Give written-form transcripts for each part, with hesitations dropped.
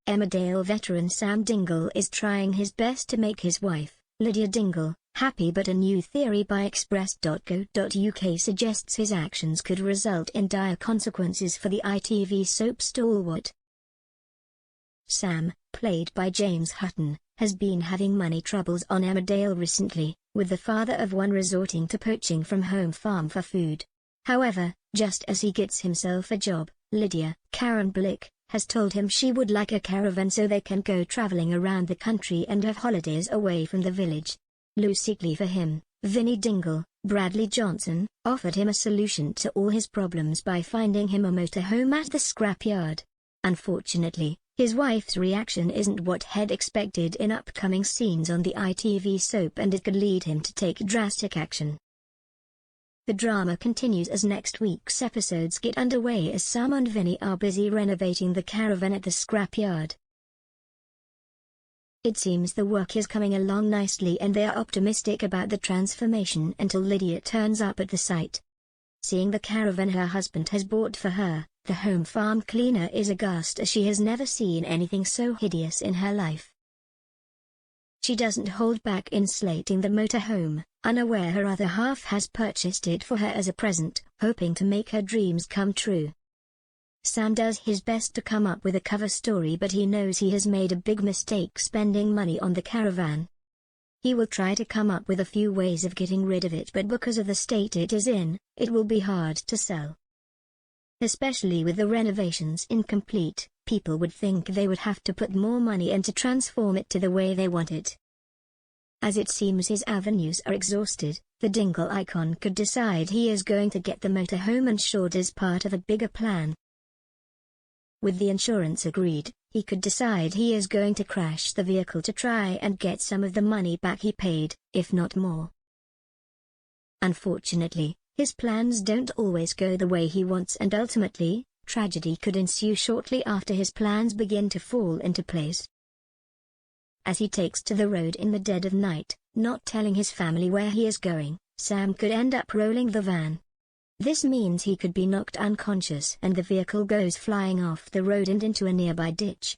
Emmerdale veteran Sam Dingle is trying his best to make his wife, Lydia Dingle, happy, but a new theory by Express.co.uk suggests his actions could result in dire consequences for the ITV soap stalwart. Sam, played by James Hutton, has been having money troubles on Emmerdale recently, with the father of one resorting to poaching from home farm for food. However, just as he gets himself a job, Lydia, Karen Blick, has told him she would like a caravan so they can go travelling around the country and have holidays away from the village. Lucidly for him, Vinnie Dingle, Bradley Johnson, offered him a solution to all his problems by finding him a motorhome at the scrapyard. Unfortunately, his wife's reaction isn't what he'd expected in upcoming scenes on the ITV soap, and it could lead him to take drastic action. The drama continues as next week's episodes get underway as Sam and Vinnie are busy renovating the caravan at the scrapyard. It seems the work is coming along nicely and they are optimistic about the transformation until Lydia turns up at the site. Seeing the caravan her husband has bought for her, the home farm cleaner is aghast as she has never seen anything so hideous in her life. She doesn't hold back in slating the motorhome, unaware her other half has purchased it for her as a present, hoping to make her dreams come true. Sam does his best to come up with a cover story, but he knows he has made a big mistake spending money on the caravan. He will try to come up with a few ways of getting rid of it, but because of the state it is in, it will be hard to sell. Especially with the renovations incomplete, people would think they would have to put more money in to transform it to the way they want it. As it seems his avenues are exhausted, the Dingle icon could decide he is going to get the motorhome insured as part of a bigger plan. With the insurance agreed, he could decide he is going to crash the vehicle to try and get some of the money back he paid, if not more. Unfortunately, his plans don't always go the way he wants, and ultimately, tragedy could ensue shortly after his plans begin to fall into place. As he takes to the road in the dead of night, not telling his family where he is going, Sam could end up rolling the van. This means he could be knocked unconscious and the vehicle goes flying off the road and into a nearby ditch.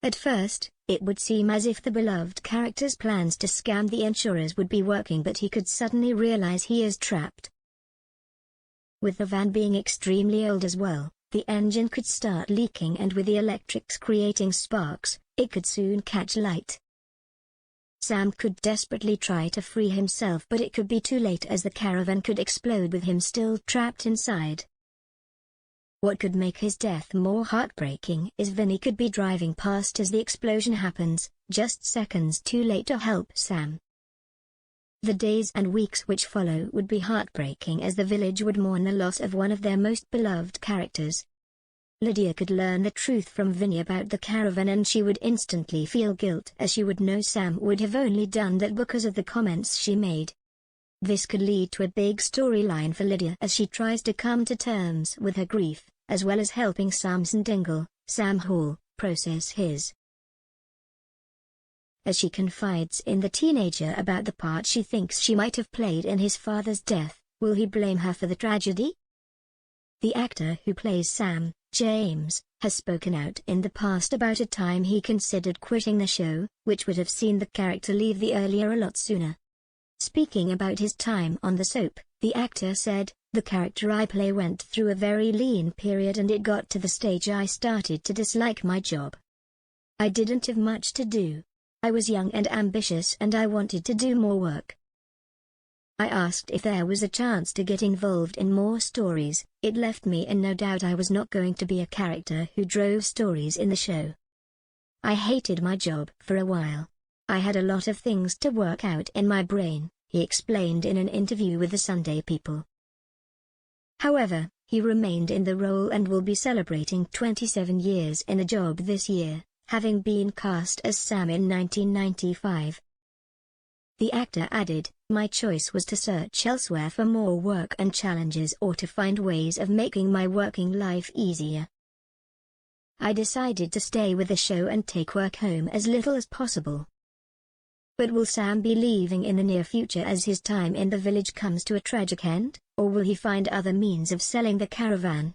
At first, it would seem as if the beloved character's plans to scam the insurers would be working, but he could suddenly realize he is trapped. With the van being extremely old as well, the engine could start leaking, and with the electrics creating sparks, it could soon catch light. Sam could desperately try to free himself, but it could be too late as the caravan could explode with him still trapped inside. What could make his death more heartbreaking is Vinnie could be driving past as the explosion happens, just seconds too late to help Sam. The days and weeks which follow would be heartbreaking as the village would mourn the loss of one of their most beloved characters. Lydia could learn the truth from Vinnie about the caravan and she would instantly feel guilt, as she would know Sam would have only done that because of the comments she made. This could lead to a big storyline for Lydia as she tries to come to terms with her grief, as well as helping Samson Dingle, Sam Hall, process his. As she confides in the teenager about the part she thinks she might have played in his father's death, will he blame her for the tragedy? The actor who plays Sam, James, has spoken out in the past about a time he considered quitting the show, which would have seen the character leave the earlier a lot sooner. Speaking about his time on the soap, the actor said, "The character I play went through a very lean period and it got to the stage I started to dislike my job. I didn't have much to do. I was young and ambitious and I wanted to do more work. I asked if there was a chance to get involved in more stories. It left me in no doubt I was not going to be a character who drove stories in the show. I hated my job for a while. I had a lot of things to work out in my brain," he explained in an interview with the Sunday People. However, he remained in the role and will be celebrating 27 years in the job this year, having been cast as Sam in 1995. The actor added, "My choice was to search elsewhere for more work and challenges, or to find ways of making my working life easier. I decided to stay with the show and take work home as little as possible." But will Sam be leaving in the near future as his time in the village comes to a tragic end, or will he find other means of selling the caravan?